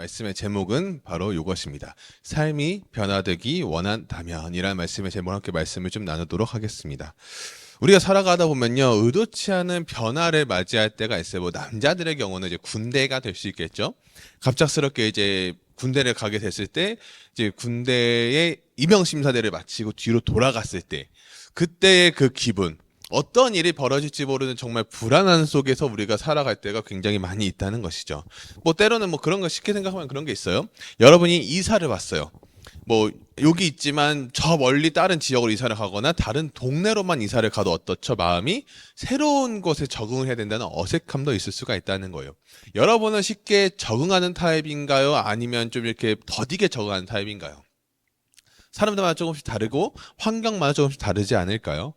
말씀의 제목은 바로 이것입니다. 삶이 변화되기 원한다면이라는 말씀의 제목과 함께 말씀을 좀 나누도록 하겠습니다. 우리가 살아가다 보면요, 의도치 않은 변화를 맞이할 때가 있어요. 뭐 남자들의 경우는 이제 군대가 될 수 있겠죠. 갑작스럽게 이제 군대를 가게 됐을 때 이제 군대의 임용 심사대를 마치고 뒤로 돌아갔을 때 그때의 그 기분, 어떤 일이 벌어질지 모르는 정말 불안한 속에서 우리가 살아갈 때가 굉장히 많이 있다는 것이죠. 뭐 때로는 뭐 그런 거 쉽게 생각하면 그런 게 있어요. 여러분이 이사를 왔어요. 뭐 여기 있지만 저 멀리 다른 지역으로 이사를 가거나 다른 동네로만 이사를 가도 어떻죠? 마음이 새로운 곳에 적응을 해야 된다는 어색함도 있을 수가 있다는 거예요. 여러분은 쉽게 적응하는 타입인가요? 아니면 좀 이렇게 더디게 적응하는 타입인가요? 사람들마다 조금씩 다르고 환경마다 조금씩 다르지 않을까요?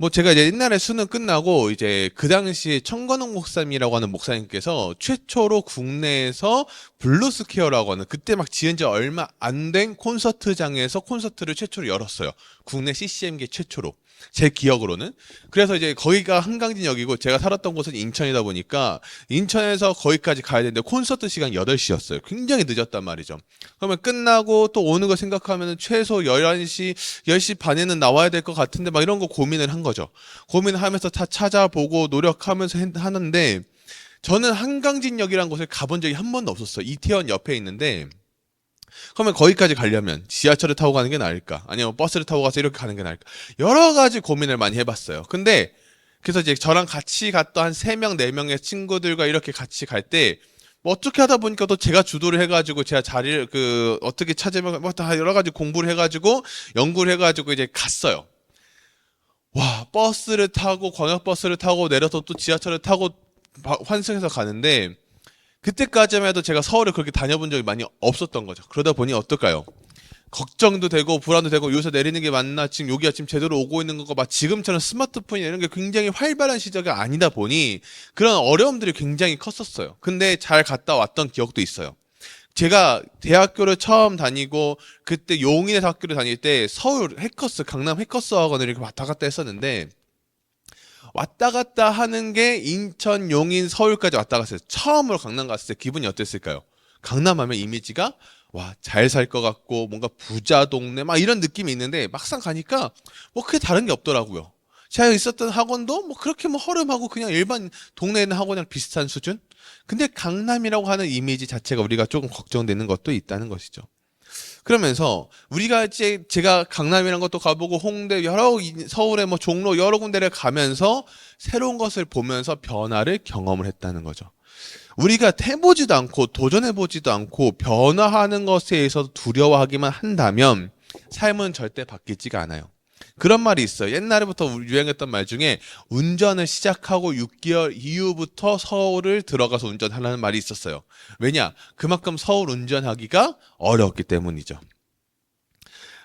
뭐 제가 이제 옛날에 수능 끝나고 이제 그 당시에 청건홍 목사님이라고 하는 목사님께서 최초로 국내에서 블루스퀘어라고 하는 그때 막 지은 지 얼마 안 된 콘서트장에서 콘서트를 최초로 열었어요. 국내 CCM계 최초로. 제 기억으로는. 그래서 이제 거기가 한강진역이고 제가 살았던 곳은 인천이다 보니까 인천에서 거기까지 가야 되는데 콘서트 시간 8시였어요. 굉장히 늦었단 말이죠. 그러면 끝나고 또 오는 거 생각하면 최소 11시, 10시 반에는 나와야 될 것 같은데 막 이런 거 고민을 한 거죠. 고민을 하면서 다 찾아보고 노력하면서 하는데 저는 한강진역이라는 곳에 가본 적이 한 번도 없었어요. 이태원 옆에 있는데 그러면 거기까지 가려면 지하철을 타고 가는 게 나을까? 아니면 버스를 타고 가서 이렇게 가는 게 나을까? 여러 가지 고민을 많이 해봤어요. 근데 그래서 이제 저랑 같이 갔던 한 3명, 4명의 친구들과 이렇게 같이 갈 때 뭐 어떻게 하다 보니까 또 제가 주도를 해가지고 제가 자리를 어떻게 찾으면 뭐 다 여러 가지 공부를 해가지고 연구를 해가지고 이제 갔어요. 와, 버스를 타고 광역버스를 타고 내려서 또 지하철을 타고 환승해서 가는데 그때까지만 해도 제가 서울을 그렇게 다녀본 적이 많이 없었던 거죠. 그러다 보니 어떨까요? 걱정도 되고 불안도 되고 여기서 내리는 게 맞나? 지금 여기가 지금 제대로 오고 있는 건가? 막 지금처럼 스마트폰이 이런 게 굉장히 활발한 시절이 아니다 보니 그런 어려움들이 굉장히 컸었어요. 근데 잘 갔다 왔던 기억도 있어요. 제가 대학교를 처음 다니고 그때 용인에서 학교를 다닐 때 서울 해커스, 강남 해커스 학원을 이렇게 왔다 갔다 했었는데 왔다 갔다 하는 게 인천, 용인, 서울까지 왔다 갔어요. 처음으로 강남 갔을 때 기분이 어땠을까요? 강남 하면 이미지가 와, 잘 살 것 같고 뭔가 부자 동네 막 이런 느낌이 있는데 막상 가니까 뭐 크게 다른 게 없더라고요. 제가 있었던 학원도 뭐 그렇게 뭐 허름하고 그냥 일반 동네에 있는 학원이랑 비슷한 수준? 근데 강남이라고 하는 이미지 자체가 우리가 조금 걱정되는 것도 있다는 것이죠. 그러면서 우리가 이제 제가 강남이라는 것도 가보고 홍대 서울의 뭐 종로 여러 군데를 가면서 새로운 것을 보면서 변화를 경험을 했다는 거죠. 우리가 해보지도 않고 도전해보지도 않고 변화하는 것에 있어서 두려워하기만 한다면 삶은 절대 바뀌지가 않아요. 그런 말이 있어요. 옛날부터 유행했던 말 중에 운전을 시작하고 6개월 이후부터 서울을 들어가서 운전하라는 말이 있었어요. 왜냐? 그만큼 서울 운전하기가 어렵기 때문이죠.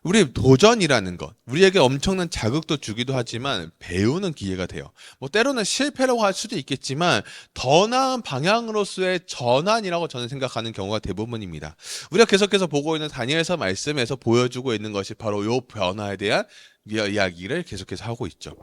우리 도전이라는 것, 우리에게 엄청난 자극도 주기도 하지만 배우는 기회가 돼요. 뭐 때로는 실패라고 할 수도 있겠지만 더 나은 방향으로서의 전환이라고 저는 생각하는 경우가 대부분입니다. 우리가 계속해서 보고 있는 다니엘서 말씀에서 보여주고 있는 것이 바로 이 변화에 대한 이야기를 계속해서 하고 있죠.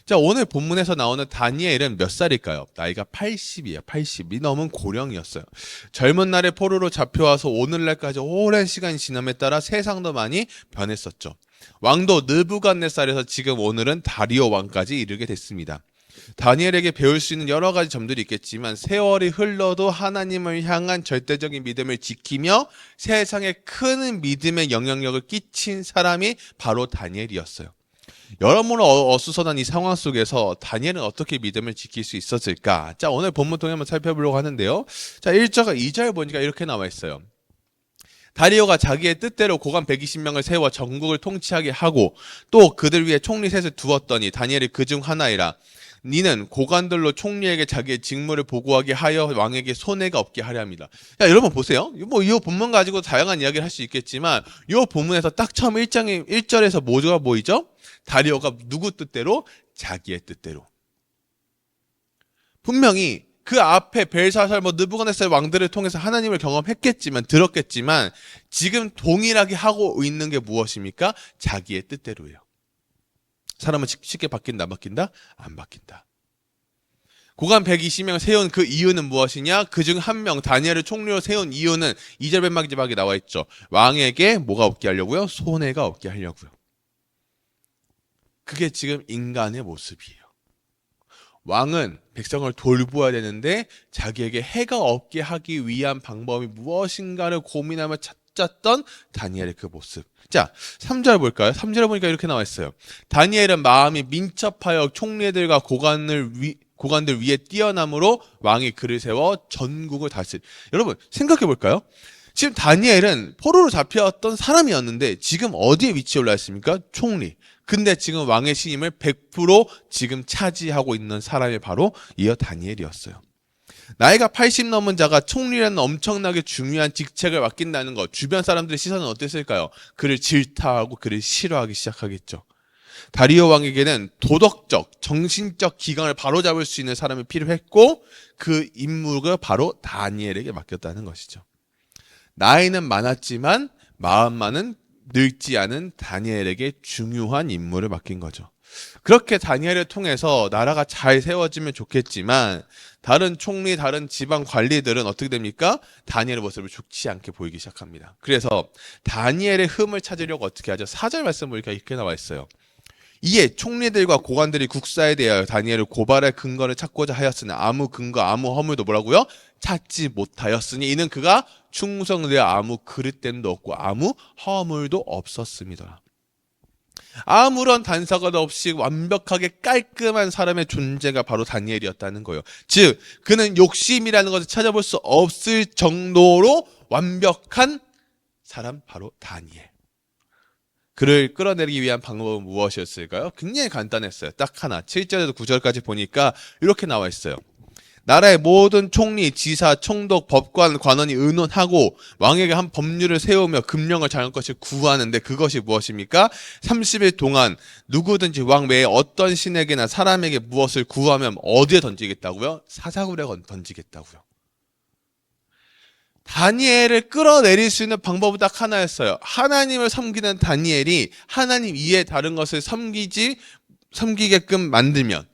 자, 오늘 본문에서 나오는 다니엘은 몇 살일까요? 나이가 80이에요. 80이 넘은 고령이었어요. 젊은 날에 포로로 잡혀와서 오늘날까지 오랜 시간이 지남에 따라 세상도 많이 변했었죠. 왕도 느부갓네살에서 지금 오늘은 다리오 왕까지 이르게 됐습니다. 다니엘에게 배울 수 있는 여러 가지 점들이 있겠지만 세월이 흘러도 하나님을 향한 절대적인 믿음을 지키며 세상에 큰 믿음의 영향력을 끼친 사람이 바로 다니엘이었어요. 여러모로 어수선한 이 상황 속에서 다니엘은 어떻게 믿음을 지킬 수 있었을까? 자, 오늘 본문 통해 한번 살펴보려고 하는데요. 자, 1절과 2절 보니까 이렇게 나와 있어요. 다리오가 자기의 뜻대로 고관 120명을 세워 전국을 통치하게 하고 또 그들 위에 총리 셋을 두었더니 다니엘이 그중 하나이라. 니는 고관들로 총리에게 자기의 직무를 보고하게 하여 왕에게 손해가 없게 하려 합니다. 야, 여러분 보세요. 뭐 이 본문 가지고 다양한 이야기를 할 수 있겠지만 이 본문에서 딱 처음 1절에서 뭐가 보이죠? 다리오가 누구 뜻대로? 자기의 뜻대로. 분명히 그 앞에 벨사살, 느부갓네살 왕들을 통해서 하나님을 경험했겠지만 들었겠지만 지금 동일하게 하고 있는 게 무엇입니까? 자기의 뜻대로예요. 사람은 쉽게 바뀐다, 안 바뀐다? 안 바뀐다. 고관 120명 세운 그 이유는 무엇이냐? 그중 한 명 다니엘을 총리로 세운 이유는 2절 마지막에 나와 있죠. 왕에게 뭐가 없게 하려고요? 손해가 없게 하려고요. 그게 지금 인간의 모습이에요. 왕은 백성을 돌보아야 되는데 자기에게 해가 없게 하기 위한 방법이 무엇인가를 고민하며 찾았던 다니엘의 그 모습. 자, 3절 볼까요? 3절 보니까 이렇게 나와 있어요. 다니엘은 마음이 민첩하여 총리들과 고관들 위에 뛰어남으로 왕이 그를 세워 전국을 다스리. 여러분 생각해 볼까요? 지금 다니엘은 포로로 잡혀왔던 사람이었는데 지금 어디에 위치에 올라 있습니까? 총리. 근데 지금 왕의 신임을 100% 지금 차지하고 있는 사람이 바로 이어 다니엘이었어요. 나이가 80 넘은 자가 총리라는 엄청나게 중요한 직책을 맡긴다는 것, 주변 사람들의 시선은 어땠을까요? 그를 질타하고 그를 싫어하기 시작하겠죠. 다리오 왕에게는 도덕적, 정신적 기강을 바로잡을 수 있는 사람이 필요했고 그 임무가 바로 다니엘에게 맡겼다는 것이죠. 나이는 많았지만 마음만은 늙지 않은 다니엘에게 중요한 임무를 맡긴 거죠. 그렇게 다니엘을 통해서 나라가 잘 세워지면 좋겠지만 다른 총리, 다른 지방 관리들은 어떻게 됩니까? 다니엘의 모습을 좋지 않게 보이기 시작합니다. 그래서 다니엘의 흠을 찾으려고 어떻게 하죠? 4절 말씀 보니까 이렇게 나와 있어요. 이에 총리들과 고관들이 국사에 대하여 다니엘을 고발할 근거를 찾고자 하였으나 아무 근거, 아무 허물도 뭐라고요? 찾지 못하였으니 이는 그가 충성되어 아무 그릇됨도 없고 아무 허물도 없었습니다. 아무런 단서가 없이 완벽하게 깔끔한 사람의 존재가 바로 다니엘이었다는 거예요. 즉 그는 욕심이라는 것을 찾아볼 수 없을 정도로 완벽한 사람 바로 다니엘. 그를 끌어내리기 위한 방법은 무엇이었을까요? 굉장히 간단했어요. 딱 하나. 7절에서 9절까지 보니까 이렇게 나와 있어요. 나라의 모든 총리, 지사, 총독, 법관, 관원이 의논하고 왕에게 한 법률을 세우며 금령을 정할 것을 구하는데 그것이 무엇입니까? 30일 동안 누구든지 왕 외에 어떤 신에게나 사람에게 무엇을 구하면 어디에 던지겠다고요? 사자굴에 던지겠다고요. 다니엘을 끌어내릴 수 있는 방법은 딱 하나였어요. 하나님을 섬기는 다니엘이 하나님 이외에 다른 것을 섬기게끔 만들면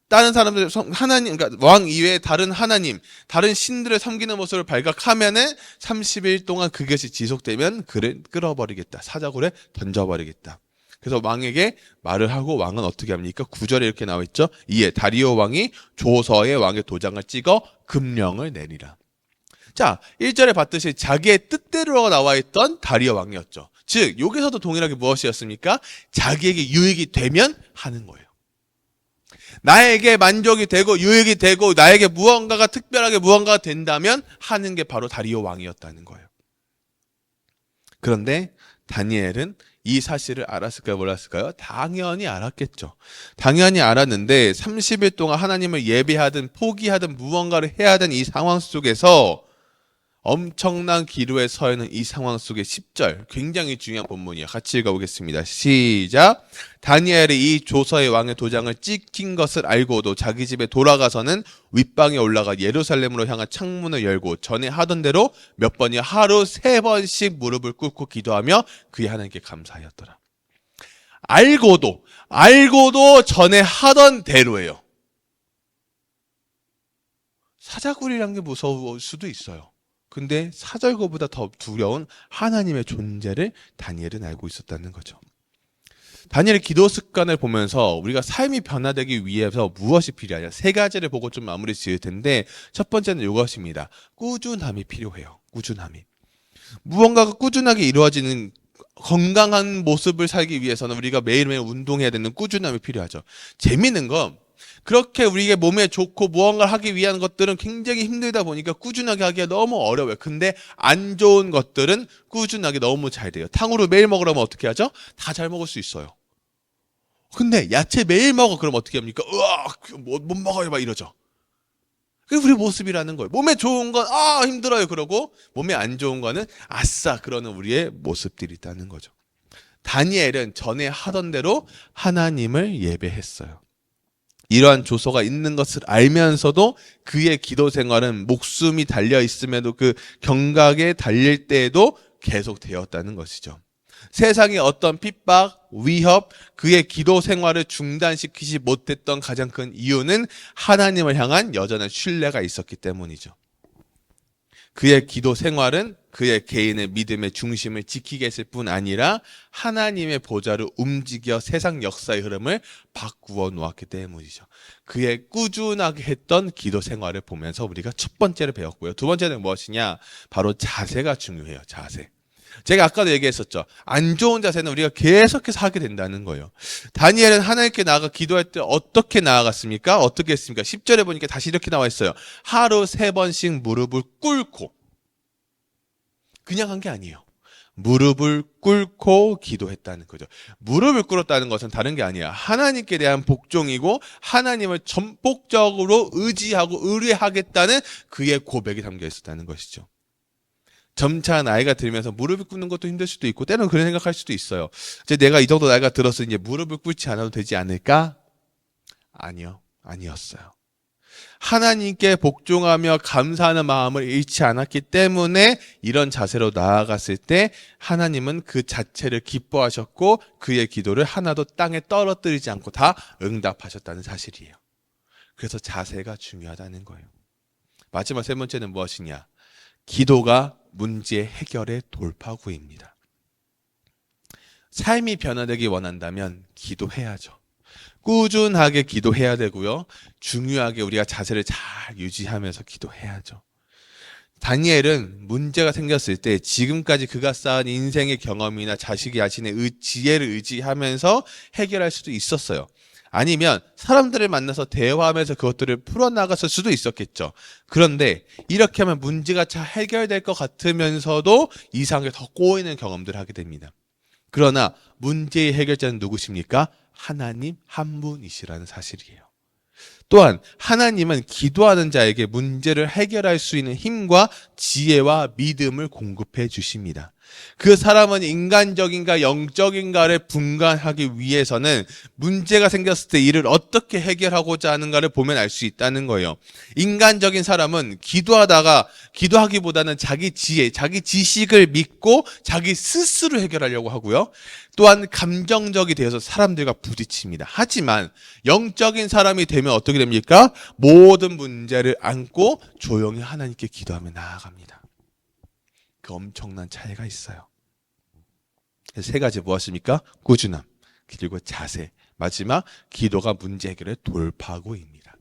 다른 사람들 하나님, 그러니까 왕 이외에 다른 하나님, 다른 신들을 섬기는 모습을 발각하면은 30일 동안 그것이 지속되면 그를 끌어버리겠다. 사자굴에 던져버리겠다. 그래서 왕에게 말을 하고 왕은 어떻게 합니까? 9절에 이렇게 나와 있죠. 이에 다리오 왕이 조서에 왕의 도장을 찍어 금령을 내리라. 자, 1절에 봤듯이 자기의 뜻대로 나와 있던 다리오 왕이었죠. 즉 여기서도 동일하게 무엇이었습니까? 자기에게 유익이 되면 하는 거예요. 나에게 만족이 되고 유익이 되고 나에게 무언가가 특별하게 무언가가 된다면 하는 게 바로 다리오 왕이었다는 거예요. 그런데 다니엘은 이 사실을 알았을까요? 몰랐을까요? 당연히 알았겠죠. 당연히 알았는데 30일 동안 하나님을 예배하든 포기하든 무언가를 해야 하는 이 상황 속에서 엄청난 기로에 서 있는 이 상황 속의 10절 굉장히 중요한 본문이에요. 같이 읽어보겠습니다. 시작. 다니엘이 이 조서의 왕의 도장을 찍힌 것을 알고도 자기 집에 돌아가서는 윗방에 올라가 예루살렘으로 향한 창문을 열고 전에 하던 대로 몇 번이 하루 3번씩 무릎을 꿇고 기도하며 그의 하나님께 감사하였더라. 알고도 전에 하던 대로예요. 사자굴이란 게 무서울 수도 있어요. 근데 사절거보다 더 두려운 하나님의 존재를 다니엘은 알고 있었다는 거죠. 다니엘의 기도 습관을 보면서 우리가 삶이 변화되기 위해서 무엇이 필요하냐? 3가지를 보고 좀 마무리 지을 텐데 첫 번째는 이것입니다. 꾸준함이 필요해요. 꾸준함이. 무언가가 꾸준하게 이루어지는 건강한 모습을 살기 위해서는 우리가 매일매일 운동해야 되는 꾸준함이 필요하죠. 재미있는 건 그렇게 우리에게 몸에 좋고 무언가를 하기 위한 것들은 굉장히 힘들다 보니까 꾸준하게 하기가 너무 어려워요. 근데 안 좋은 것들은 꾸준하게 너무 잘 돼요. 탕후루 매일 먹으라면 어떻게 하죠? 다 잘 먹을 수 있어요. 근데 야채 매일 먹어 그럼 어떻게 합니까? 으악 못 먹어요 막 이러죠. 그게 우리 모습이라는 거예요. 몸에 좋은 건 힘들어요 그러고 몸에 안 좋은 거는 아싸 그러는 우리의 모습들이 있다는 거죠. 다니엘은 전에 하던 대로 하나님을 예배했어요. 이러한 조서가 있는 것을 알면서도 그의 기도 생활은 목숨이 달려 있음에도 그 경각에 달릴 때에도 계속 되었다는 것이죠. 세상의 어떤 핍박, 위협, 그의 기도 생활을 중단시키지 못했던 가장 큰 이유는 하나님을 향한 여전한 신뢰가 있었기 때문이죠. 그의 기도 생활은 그의 개인의 믿음의 중심을 지키게 했을 뿐 아니라 하나님의 보좌를 움직여 세상 역사의 흐름을 바꾸어 놓았기 때문이죠. 그의 꾸준하게 했던 기도 생활을 보면서 우리가 첫 번째로 배웠고요. 두 번째는 무엇이냐? 바로 자세가 중요해요. 자세. 제가 아까도 얘기했었죠. 안 좋은 자세는 우리가 계속해서 하게 된다는 거예요. 다니엘은 하나님께 나아가 기도할 때 어떻게 나아갔습니까? 어떻게 했습니까? 10절에 보니까 다시 이렇게 나와 있어요. 하루 3번씩 무릎을 꿇고. 그냥 한 게 아니에요. 무릎을 꿇고 기도했다는 거죠. 무릎을 꿇었다는 것은 다른 게 아니야. 하나님께 대한 복종이고 하나님을 전폭적으로 의지하고 의뢰하겠다는 그의 고백이 담겨 있었다는 것이죠. 점차 나이가 들면서 무릎을 꿇는 것도 힘들 수도 있고 때로는 그런 생각할 수도 있어요. 이제 내가 이 정도 나이가 들어서 이제 무릎을 꿇지 않아도 되지 않을까? 아니요. 아니었어요. 하나님께 복종하며 감사하는 마음을 잃지 않았기 때문에 이런 자세로 나아갔을 때 하나님은 그 자체를 기뻐하셨고 그의 기도를 하나도 땅에 떨어뜨리지 않고 다 응답하셨다는 사실이에요. 그래서 자세가 중요하다는 거예요. 마지막 세 번째는 무엇이냐? 기도가 문제 해결의 돌파구입니다. 삶이 변화되기 원한다면 기도해야죠. 꾸준하게 기도해야 되고요. 중요하게 우리가 자세를 잘 유지하면서 기도해야죠. 다니엘은 문제가 생겼을 때 지금까지 그가 쌓은 인생의 경험이나 자식이 자신의 지혜를 의지하면서 해결할 수도 있었어요. 아니면 사람들을 만나서 대화하면서 그것들을 풀어나갔을 수도 있었겠죠. 그런데 이렇게 하면 문제가 잘 해결될 것 같으면서도 이상하게 더 꼬이는 경험들을 하게 됩니다. 그러나 문제의 해결자는 누구십니까? 하나님 한 분이시라는 사실이에요. 또한 하나님은 기도하는 자에게 문제를 해결할 수 있는 힘과 지혜와 믿음을 공급해 주십니다. 그 사람은 인간적인가 영적인가를 분간하기 위해서는 문제가 생겼을 때 이를 어떻게 해결하고자 하는가를 보면 알 수 있다는 거예요. 인간적인 사람은 기도하기보다는 자기 지혜, 자기 지식을 믿고 자기 스스로 해결하려고 하고요. 또한 감정적이 되어서 사람들과 부딪힙니다. 하지만 영적인 사람이 되면 어떻게 됩니까? 모든 문제를 안고 조용히 하나님께 기도하며 나아갑니다. 그 엄청난 차이가 있어요. 세 가지 무엇입니까? 꾸준함, 그리고 자세, 마지막 기도가 문제 해결의 돌파구입니다.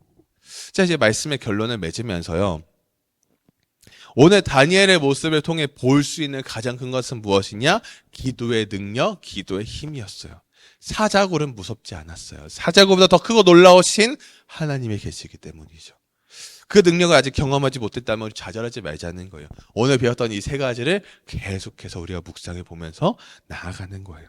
자, 이제 말씀의 결론을 맺으면서요. 오늘 다니엘의 모습을 통해 볼 수 있는 가장 큰 것은 무엇이냐? 기도의 능력, 기도의 힘이었어요. 사자굴은 무섭지 않았어요. 사자굴보다 더 크고 놀라우신 하나님이 계시기 때문이죠. 그 능력을 아직 경험하지 못했다면 좌절하지 말자는 거예요. 오늘 배웠던 이 세 가지를 계속해서 우리가 묵상해 보면서 나아가는 거예요.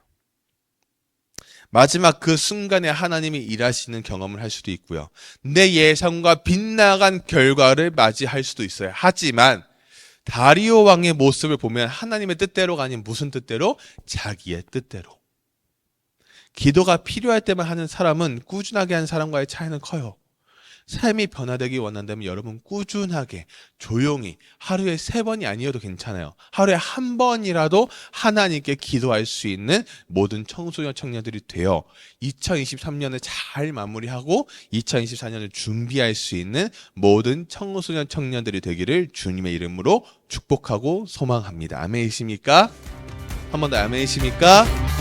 마지막 그 순간에 하나님이 일하시는 경험을 할 수도 있고요. 내 예상과 빗나간 결과를 맞이할 수도 있어요. 하지만 다리오 왕의 모습을 보면 하나님의 뜻대로가 아닌 무슨 뜻대로? 자기의 뜻대로. 기도가 필요할 때만 하는 사람은 꾸준하게 하는 사람과의 차이는 커요. 삶이 변화되기 원한다면 여러분 꾸준하게 조용히 하루에 3번이 아니어도 괜찮아요. 하루에 1번이라도 하나님께 기도할 수 있는 모든 청소년 청년들이 되어 2023년을 잘 마무리하고 2024년을 준비할 수 있는 모든 청소년 청년들이 되기를 주님의 이름으로 축복하고 소망합니다. 아멘이십니까? 한 번 더 아멘이십니까?